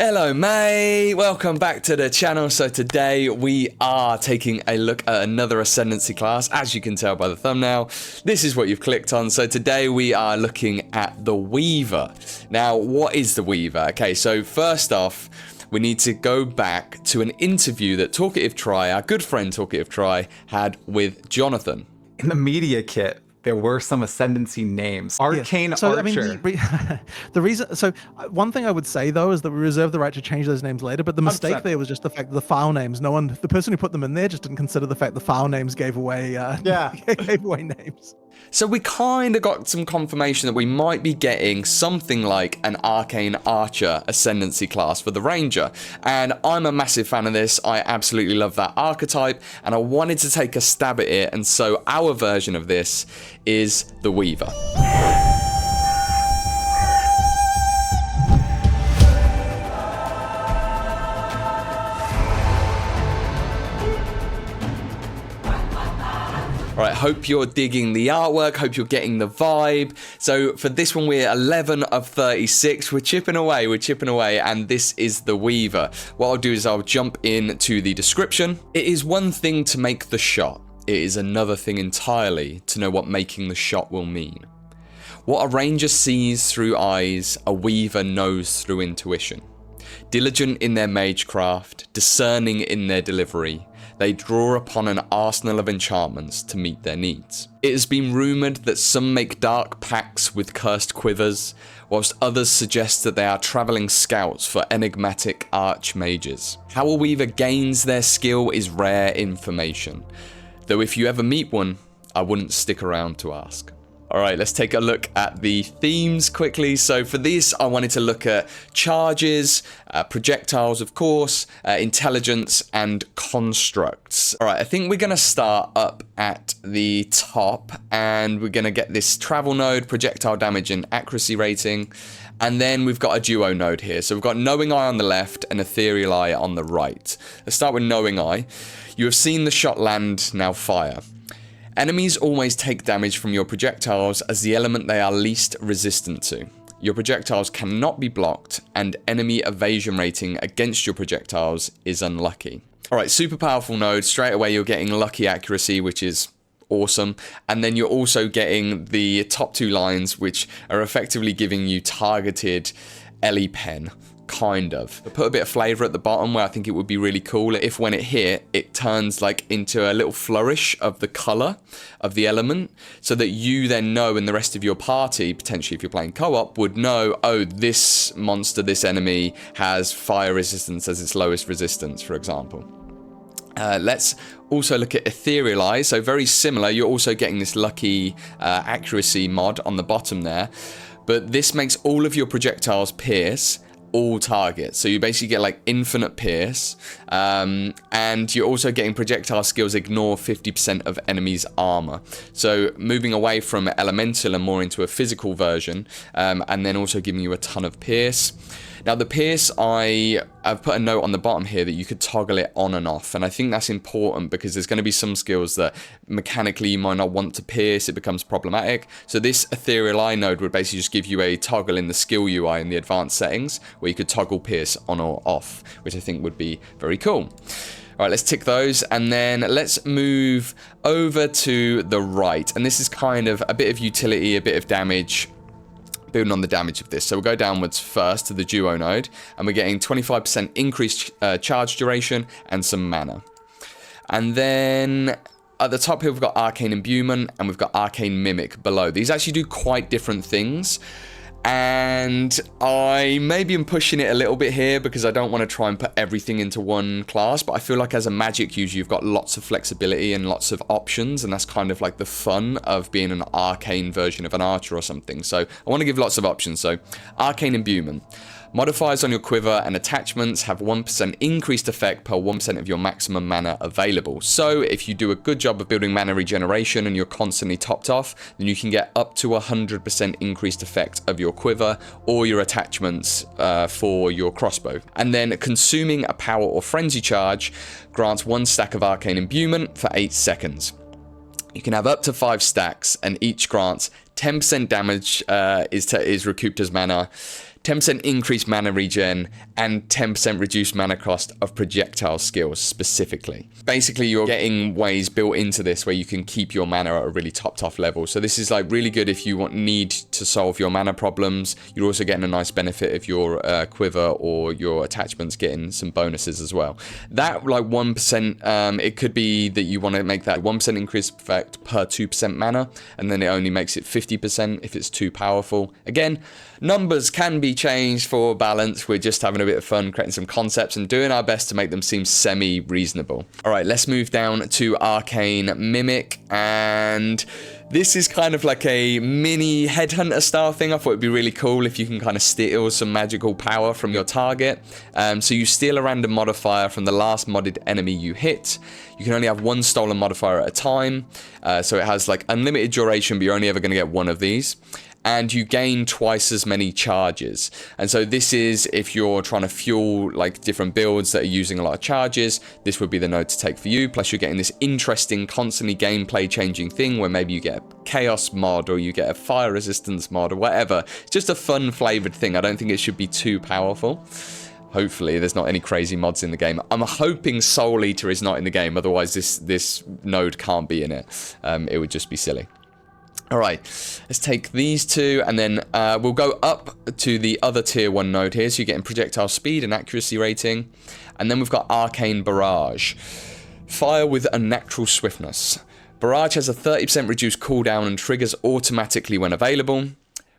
Hello mate, welcome back to the channel. So today we are taking a look at another Ascendancy class. As you can tell by the thumbnail, this is what you've clicked on. So today we are looking at the Weaver. Now, what is the Weaver? Okay, so first off, we need to go back to an interview that Talkative Try, our good friend Talkative Try, had with Jonathan. In the media kit, there were some Ascendancy names. Arcane Archer. I mean, the reason. So one thing I would say though is that we reserve the right to change those names later. But the mistake there was just the fact that the file names. No one, the person who put them in there, just didn't consider the fact the file names gave away. Gave away names. So we kind of got some confirmation that we might be getting something like an Arcane Archer Ascendancy class for the Ranger. And I'm a massive fan of this. I absolutely love that archetype. And I wanted to take a stab at it. And so our version of this is the Weaver. All right, hope you're digging the artwork, hope you're getting the vibe. So for this one, we're 11 of 36. We're chipping away, and this is the Weaver. What I'll do is I'll jump into the description. It is one thing to make the shot. It is another thing entirely to know what making the shot will mean. What a Ranger sees through eyes, a Weaver knows through intuition. Diligent in their magecraft, discerning in their delivery, they draw upon an arsenal of enchantments to meet their needs. It has been rumoured that some make dark pacts with cursed quivers, whilst others suggest that they are travelling scouts for enigmatic archmages. How a Weaver gains their skill is rare information, though if you ever meet one, I wouldn't stick around to ask. All right, let's take a look at the themes quickly. So for this, I wanted to look at charges, projectiles, of course, intelligence, and constructs. All right, I think we're going to start up at the top, and we're going to get this travel node, projectile damage, and accuracy rating. And then we've got a duo node here. So we've got Knowing Eye on the left and Ethereal Eye on the right. Let's start with Knowing Eye. You have seen the shot land, now fire. Enemies always take damage from your projectiles as the element they are least resistant to. Your projectiles cannot be blocked, and enemy evasion rating against your projectiles is unlucky. Alright, super powerful node. Straight away you're getting lucky accuracy, which is awesome. And then you're also getting the top two lines, which are effectively giving you targeted Ellie pen. Kind of. Put a bit of flavor at the bottom where I think it would be really cool if when it hit, it turns like into a little flourish of the color of the element, so that you then know, and the rest of your party, potentially if you're playing co-op, would know, oh, this monster, this enemy has fire resistance as its lowest resistance, for example. Let's also look at Ethereal Eye. So very similar. You're also getting this lucky accuracy mod on the bottom there, but this makes all of your projectiles pierce all targets, so you basically get like infinite pierce, and you're also getting projectile skills ignore 50% of enemies armor, so moving away from elemental and more into a physical version, and then also giving you a ton of pierce. Now the pierce, I've put a note on the bottom here that you could toggle it on and off, and I think that's important because there's going to be some skills that mechanically you might not want to pierce. It becomes problematic. So this Ethereal Eye node would basically just give you a toggle in the skill UI in the advanced settings where you could toggle pierce on or off, which I think would be very cool. All right, let's tick those, and then let's move over to the right, and this is kind of a bit of utility, a bit of damage, building on the damage of this. So we'll go downwards first to the duo node, and we're getting 25% increased charge duration and some mana. And then at the top here we've got Arcane Imbuement and we've got Arcane Mimic below. These actually do quite different things, and I maybe am pushing it a little bit here because I don't want to try and put everything into one class, but I feel like as a magic user you've got lots of flexibility and lots of options, and that's kind of like the fun of being an arcane version of an archer or something. So I want to give lots of options. So Arcane Imbuement. Modifiers on your quiver and attachments have 1% increased effect per 1% of your maximum mana available. So if you do a good job of building mana regeneration and you're constantly topped off, then you can get up to 100% increased effect of your quiver or your attachments for your crossbow. And then consuming a power or frenzy charge grants 1 stack of Arcane Imbuement for 8 seconds. You can have up to 5 stacks, and each grants 10% damage is recouped as mana, 10% increased mana regen, and 10% reduced mana cost of projectile skills specifically. Basically, you're getting ways built into this where you can keep your mana at a really top level. So this is like really good if you need to solve your mana problems. You're also getting a nice benefit of your quiver or your attachments getting some bonuses as well. That like 1%, it could be that you want to make that 1% increase effect per 2% mana, and then it only makes it 50% if it's too powerful. Again, numbers can be changed for balance. We're just having a bit of fun creating some concepts and doing our best to make them seem semi-reasonable. All right, let's move down to Arcane Mimic, and this is kind of like a mini headhunter style thing. I thought it'd be really cool if you can kind of steal some magical power from your target. So you steal a random modifier from the last modded enemy you hit. You can only have one stolen modifier at a time. So it has like unlimited duration, but you're only ever going to get one of these. And you gain twice as many charges. And so this is if you're trying to fuel like different builds that are using a lot of charges, this would be the node to take for you. Plus you're getting this interesting, constantly gameplay changing thing where maybe you get a chaos mod or you get a fire resistance mod or whatever. It's just a fun flavored thing. I don't think it should be too powerful. Hopefully there's not any crazy mods in the game. I'm hoping Soul Eater is not in the game, otherwise this node can't be in it. It would just be silly. All right, let's take these two, and then we'll go up to the other tier 1 node here. So you're getting projectile speed and accuracy rating. And then we've got Arcane Barrage. Fire with unnatural swiftness. Barrage has a 30% reduced cooldown and triggers automatically when available.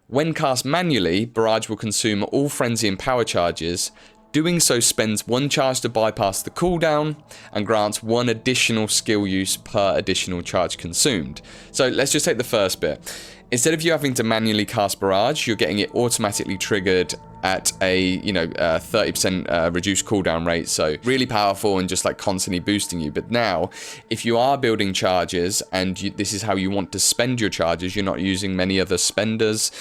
When cast manually, Barrage will consume all frenzy and power charges. Doing so spends 1 charge to bypass the cooldown and grants 1 additional skill use per additional charge consumed. So let's just take the first bit. Instead of you having to manually cast Barrage, you're getting it automatically triggered at a 30% reduced cooldown rate, so really powerful and just like constantly boosting you. But now if you are building charges and this is how you want to spend your charges, you're not using many other spenders,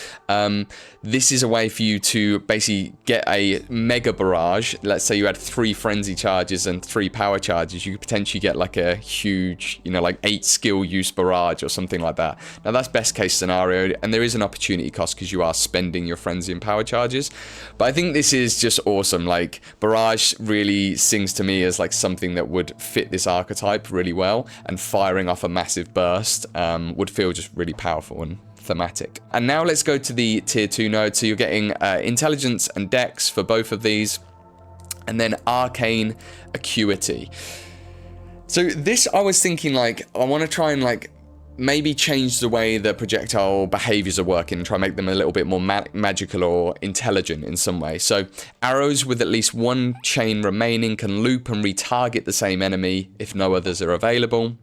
this is a way for you to basically get a mega barrage. Let's say you had 3 frenzy charges and 3 power charges, you could potentially get like a huge, like 8 skill use barrage or something like that. Now that's best case scenario, and there is an opportunity cost because you are spending your frenzy and power charges. But I think this is just awesome. Like, Barrage really sings to me as like something that would fit this archetype really well, and firing off a massive burst would feel just really powerful and thematic. And now let's go to the tier 2 node. So you're getting intelligence and dex for both of these, and then Arcane Accuity. So this, I was thinking like, I want to try and like maybe change the way the projectile behaviors are working and try and make them a little bit more magical or intelligent in some way. So arrows with at least 1 chain remaining can loop and retarget the same enemy if no others are available.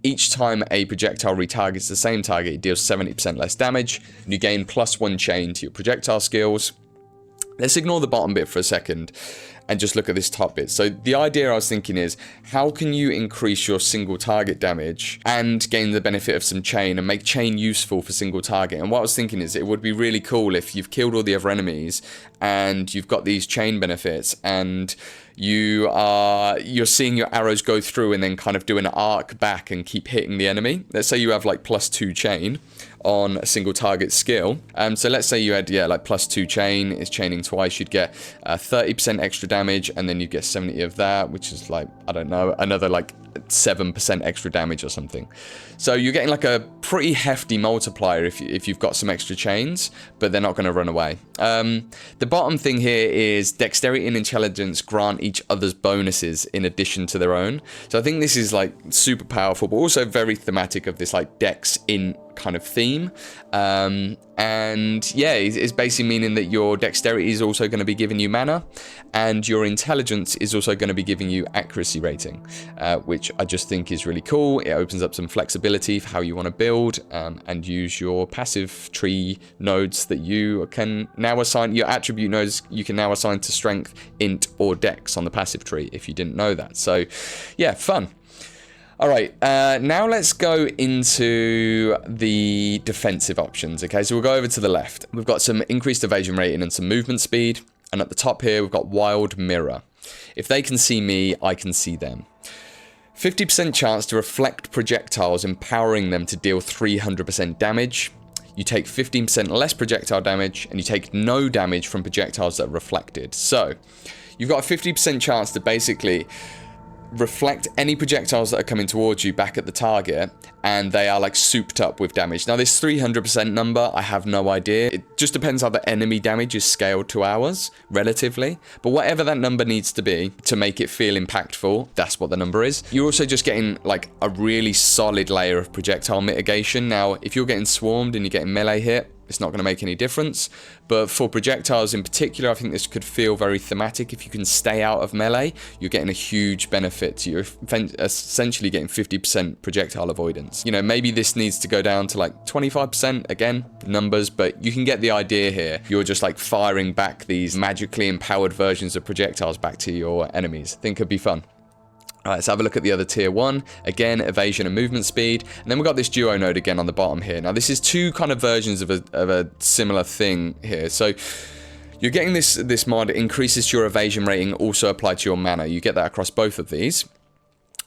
Each time a projectile retargets the same target, it deals 70% less damage, and you gain +1 chain to your projectile skills. Let's ignore the bottom bit for a second and just look at this top bit. So the idea I was thinking is, how can you increase your single target damage and gain the benefit of some chain and make chain useful for single target? And what I was thinking is, it would be really cool if you've killed all the other enemies and you've got these chain benefits and you're seeing your arrows go through and then kind of do an arc back and keep hitting the enemy. Let's say you have like +2 chain on a single target skill. So let's say you had, like +2 chain, is chaining twice, you'd get 30% extra damage, and then you get 70 of that, which is like, I don't know, another like 7% extra damage or something. So you're getting like a pretty hefty multiplier if you've got some extra chains, but they're not going to run away. The bottom thing here is dexterity and intelligence grant each other's bonuses in addition to their own. So I think this is like super powerful, but also very thematic of this like dex in kind of theme. And yeah, it's basically meaning that your dexterity is also going to be giving you mana, and your intelligence is also going to be giving you accuracy rating, which I just think is really cool. It opens up some flexibility for how you want to build and use your passive tree nodes that you can now assign, your attribute nodes you can now assign to strength, int, or dex on the passive tree if you didn't know that. So yeah, fun. All right, now let's go into the defensive options, okay? So we'll go over to the left. We've got some increased evasion rating and some movement speed. And at the top here, we've got Wyld Mirror. If they can see me, I can see them. 50% chance to reflect projectiles, empowering them to deal 300% damage. you take 15% less projectile damage, and you take no damage from projectiles that are reflected. So you've got a 50% chance to basically reflect any projectiles that are coming towards you back at the target, and they are like souped up with damage. Now this 300% number, I have no idea. It just depends how the enemy damage is scaled to ours relatively, but whatever that number needs to be to make it feel impactful, that's what the number is. You're also just getting like a really solid layer of projectile mitigation. Now if you're getting swarmed and you're getting melee hit, it's not going to make any difference, but for projectiles in particular, I think this could feel very thematic. If you can stay out of melee, you're getting a huge benefit. You're essentially getting 50% projectile avoidance. You know, maybe this needs to go down to like 25%, again, numbers, but you can get the idea here. You're just like firing back these magically empowered versions of projectiles back to your enemies. I think it could be fun. All right, let's have a look at the other tier 1. Again, evasion and movement speed. And then we've got this duo node again on the bottom here. Now, this is two kind of versions of a similar thing here. So you're getting this mod, increases your evasion rating, also applied to your mana. You get that across both of these.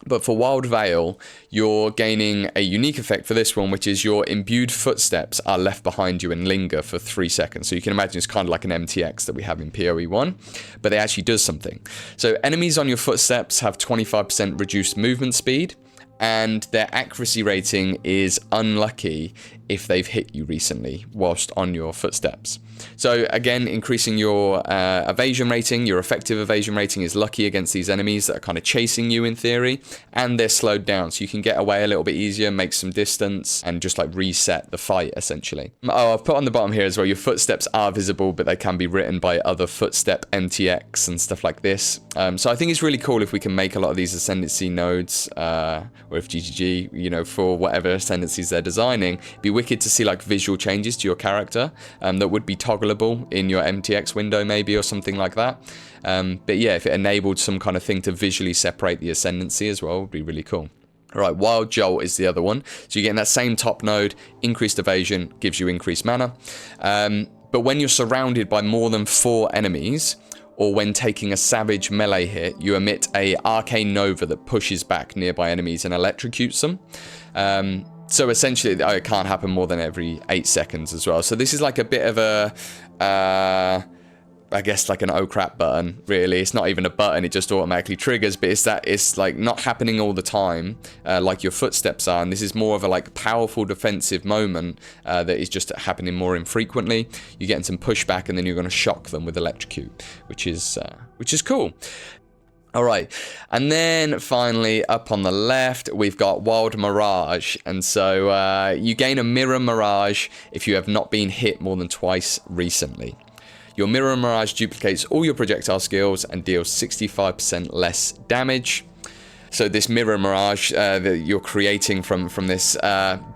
But for Wyld Veil, you're gaining a unique effect for this one, which is your imbued footsteps are left behind you and linger for 3 seconds. So you can imagine it's kind of like an MTX that we have in PoE 1, but it actually does something. So enemies on your footsteps have 25% reduced movement speed, and their accuracy rating is unlucky if they've hit you recently whilst on your footsteps. So again, increasing your evasion rating, your effective evasion rating is lucky against these enemies that are kind of chasing you in theory, and they're slowed down, so you can get away a little bit easier, make some distance, and just like reset the fight essentially. Oh, I've put on the bottom here as well, your footsteps are visible, but they can be written by other footstep MTX and stuff like this. So I think it's really cool if we can make a lot of these ascendancy nodes, or if GGG, you know, for whatever ascendancies they're designing, it'd be wicked to see like visual changes to your character that would be toggleable in your MTX window maybe, or something like that. But yeah, if it enabled some kind of thing to visually separate the ascendancy as well, would be really cool. All right, Wyld Jolt is the other one. So you're getting that same top node, increased evasion, gives you increased mana. But when you're surrounded by more than 4 enemies, or when taking a savage melee hit, you emit a arcane nova that pushes back nearby enemies and electrocutes them. So essentially, it can't happen more than every 8 seconds as well. So this is like a bit of a, I guess like an oh crap button, really. It's not even a button, it just automatically triggers, but it's like not happening all the time, like your footsteps are. And this is more of a like powerful defensive moment that is just happening more infrequently. You're getting some pushback, and then you're going to shock them with electrocute, which is cool. All right, and then finally up on the left, we've got Wyld Mirage. And so you gain a Mirror Mirage if you have not been hit more than twice recently. Your Mirror Mirage duplicates all your projectile skills and deals 65% less damage. So this Mirror Mirage that you're creating from this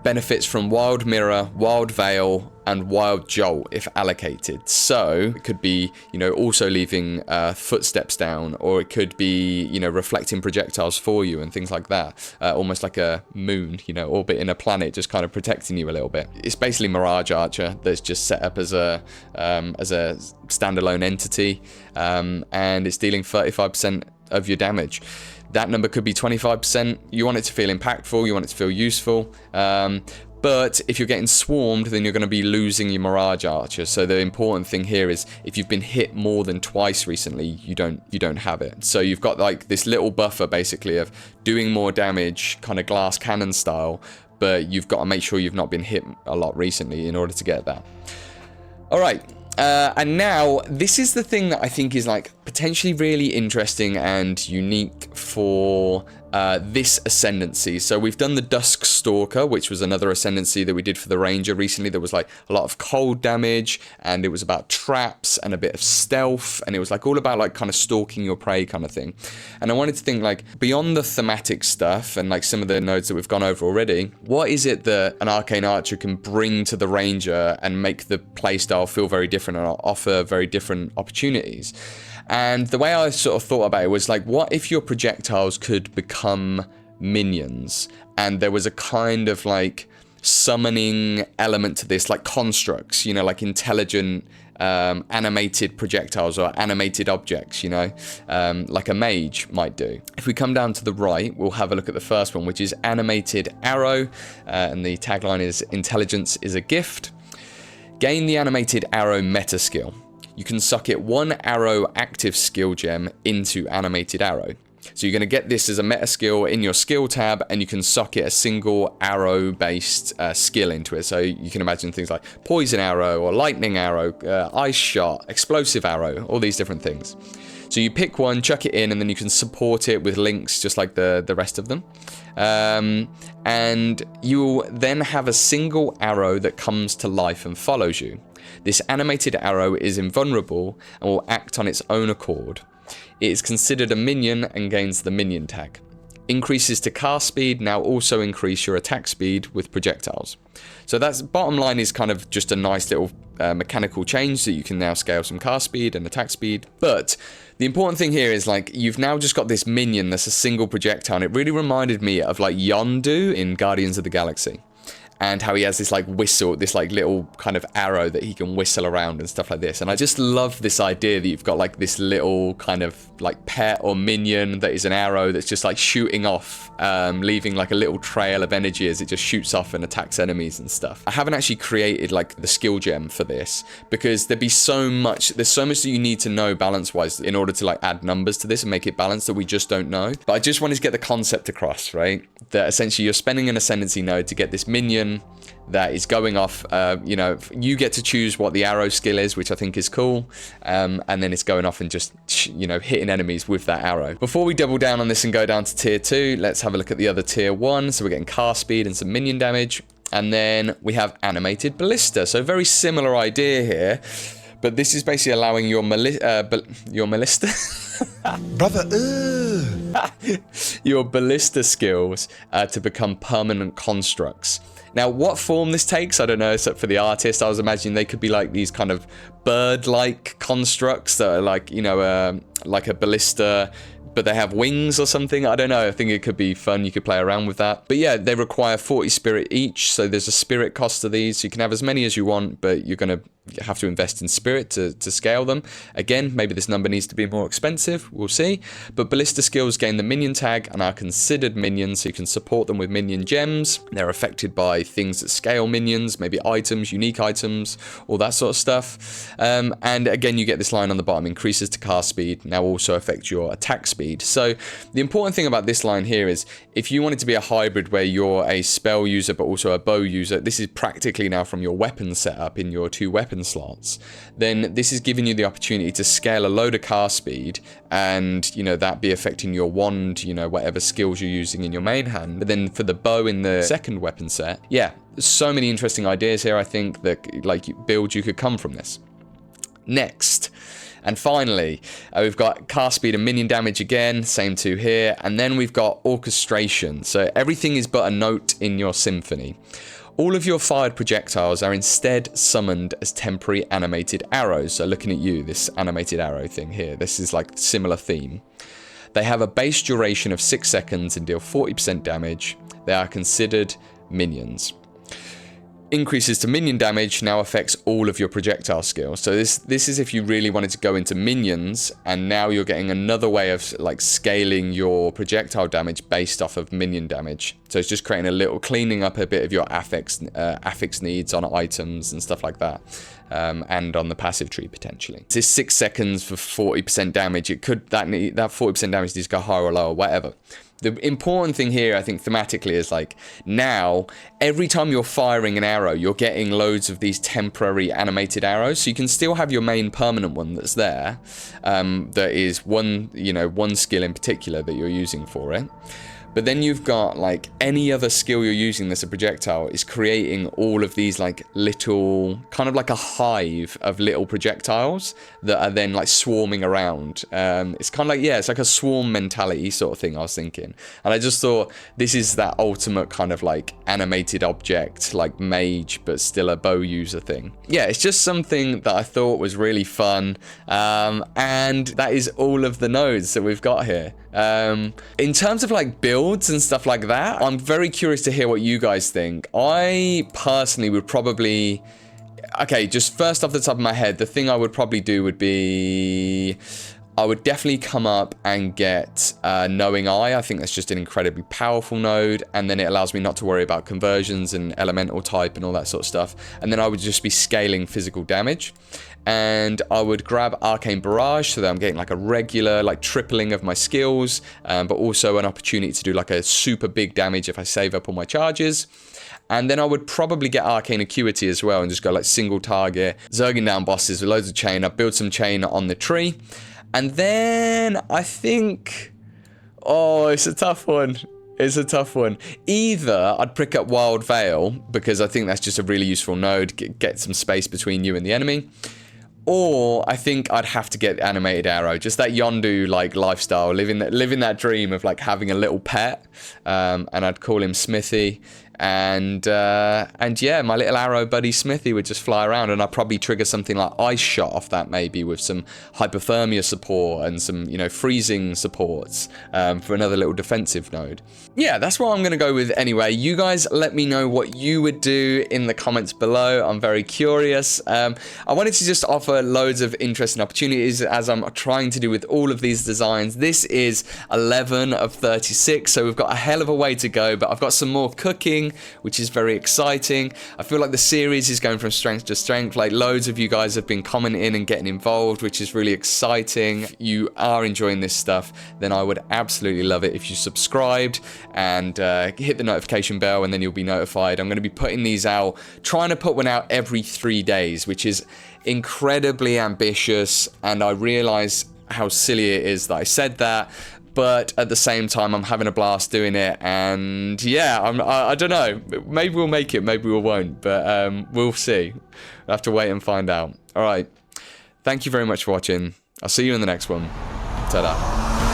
benefits from Wyld Mirror, Wyld Veil, and Wyld Jolt if allocated. So it could be, you know, also leaving footsteps down, or it could be, you know, reflecting projectiles for you and things like that. Almost like a moon, you know, orbiting a planet, just kind of protecting you a little bit. It's basically Mirage Archer that's just set up as a standalone entity, and it's dealing 35% of your damage. That number could be 25%. You want it to feel impactful, you want it to feel useful. But if you're getting swarmed, then you're going to be losing your Mirage Archer. So the important thing here is if you've been hit more than twice recently, you don't have it. So you've got like this little buffer basically of doing more damage, kind of glass cannon style, but you've got to make sure you've not been hit a lot recently in order to get that. All right. And now, this is the thing that I think is like potentially really interesting and unique for this ascendancy. So we've done the Dusk Stalker, which was another ascendancy that we did for the Ranger recently. There was like a lot of cold damage, and it was about traps and a bit of stealth, and it was like all about like kind of stalking your prey kind of thing. And I wanted to think like beyond the thematic stuff and like some of the nodes that we've gone over already, what is it that an Arcane Archer can bring to the Ranger and make the playstyle feel very different and offer very different opportunities? And the way I sort of thought about it was like, what if your projectiles could become minions? And there was a kind of like summoning element to this, like constructs, you know, like intelligent animated projectiles or animated objects, you know, like a mage might do. If we come down to the right, we'll have a look at the first one, which is Animated Arrow, and the tagline is "Intelligence is a gift." Gain the animated arrow meta skill. You can socket 1 arrow active skill gem into animated arrow. So you're going to get this as a meta skill in your skill tab, and you can socket a single arrow based skill into it. So you can imagine things like poison arrow or lightning arrow, ice shot, explosive arrow, all these different things. So you pick one, chuck it in, and then you can support it with links just like the rest of them. And you'll then have a single arrow that comes to life and follows you. This animated arrow is invulnerable and will act on its own accord. It is considered a minion and gains the minion tag. Increases to cast speed now also increase your attack speed with projectiles. So that's bottom line is kind of just a nice little mechanical change that you can now scale some cast speed and attack speed. But the important thing here is like you've now just got this minion that's a single projectile. And it really reminded me of like Yondu in Guardians of the Galaxy. And how he has this like whistle, this like little kind of arrow that he can whistle around and stuff like this. And I just love this idea that you've got like this little kind of like pet or minion that is an arrow that's just like shooting off, leaving like a little trail of energy as it just shoots off and attacks enemies and stuff. I haven't actually created like the skill gem for this because there's so much that you need to know balance wise in order to like add numbers to this and make it balanced that we just don't know. But I just wanted to get the concept across, right? That essentially you're spending an ascendancy node to get this minion that is going off, you get to choose what the arrow skill is, which I think is cool, and then it's going off and just, hitting enemies with that arrow. Before we double down on this and go down to tier 2, let's have a look at the other tier 1. So we're getting cast speed and some minion damage, and then we have animated Ballista. So very similar idea here, but this is basically allowing your Ballista? Your Ballista skills to become permanent constructs. Now, what form this takes, I don't know, except for the artist. I was imagining they could be like these kind of bird-like constructs that are like, like a ballista, but they have wings or something. I don't know. I think it could be fun. You could play around with that. But yeah, they require 40 spirit each. So there's a spirit cost to these. So you can have as many as you want, but you're going to have to invest in spirit to scale them. Again, maybe this number needs to be more expensive. We'll see. But Ballista skills gain the minion tag and are considered minions, so you can support them with minion gems. They're affected by things that scale minions, maybe items, unique items, all that sort of stuff. And again, you get this line on the bottom, increases to cast speed, now also affect your attack speed. So the important thing about this line here is if you want it to be a hybrid where you're a spell user but also a bow user, this is practically now from your weapon setup in your 2 weapon slots, then this is giving you the opportunity to scale a load of cast speed and, that be affecting your wand, whatever skills you're using in your main hand. But then for the bow in the second weapon set, yeah, so many interesting ideas here, I think, that like builds you could come from this. Next. And finally, we've got cast speed and minion damage again, same 2 here. And then we've got orchestration. So everything is but a note in your symphony. All of your fired projectiles are instead summoned as temporary animated arrows. So looking at you, this animated arrow thing here, this is like similar theme. They have a base duration of 6 seconds and deal 40% damage. They are considered minions. Increases to minion damage now affects all of your projectile skills. So this is if you really wanted to go into minions, and now you're getting another way of like scaling your projectile damage based off of minion damage. So it's just creating a little, cleaning up a bit of your affix needs on items and stuff like that. And on the passive tree potentially. This is 6 seconds for 40% damage. It could that 40% damage needs to go higher or lower, whatever. The important thing here, I think, thematically is like now, every time you're firing an arrow, you're getting loads of these temporary animated arrows. So you can still have your main permanent one that's there. That is one skill in particular that you're using for it. But then you've got like any other skill you're using that's a projectile is creating all of these like little, kind of like a hive of little projectiles that are then like swarming around. It's kind of like, yeah, it's like a swarm mentality sort of thing I was thinking. And I just thought this is that ultimate kind of like animated object, like mage, but still a bow user thing. Yeah, it's just something that I thought was really fun. And that is all of the nodes that we've got here. In terms of like builds and stuff like that, I'm very curious to hear what you guys think. I personally would probably, okay, just first off the top of my head, the thing I would probably do would be, I would definitely come up and get Knowing Eye. I think that's just an incredibly powerful node, and then it allows me not to worry about conversions and elemental type and all that sort of stuff. And then I would just be scaling physical damage. And I would grab Arcane Barrage so that I'm getting like a regular like tripling of my skills, but also an opportunity to do like a super big damage if I save up all my charges. And then I would probably get Arcane Accuity as well and just go like single target, zerging down bosses with loads of chain. I'd build some chain on the tree. And then I think, oh, it's a tough one. It's a tough one. Either I'd pick up Wyld Veil, because I think that's just a really useful node, get some space between you and the enemy. Or I think I'd have to get Animated Arrow, just that Yondu like lifestyle, living that dream of like having a little pet, and I'd call him Smithy. And yeah, my little arrow buddy Smithy would just fly around, and I'd probably trigger something like Ice Shot off that, maybe with some hypothermia support and some, you know, freezing supports for another little defensive node. Yeah, that's what I'm going to go with anyway. You guys let me know what you would do in the comments below. I'm very curious. I wanted to just offer loads of interesting opportunities, as I'm trying to do with all of these designs. This is 11 of 36, so we've got a hell of a way to go, but I've got some more cooking, which is very exciting. I feel like the series is going from strength to strength. Like, loads of you guys have been commenting and getting involved, which is really exciting. If you are enjoying this stuff, then I would absolutely love it if you subscribed and hit the notification bell, and then you'll be notified. I'm going to be putting these out, trying to put one out every 3 days, which is incredibly ambitious, and I realize how silly it is that I said that. But at the same time, I'm having a blast doing it, and yeah, I don't know. Maybe we'll make it, maybe we won't, but we'll see. We'll have to wait and find out. All right. Thank you very much for watching. I'll see you in the next one. Ta-da.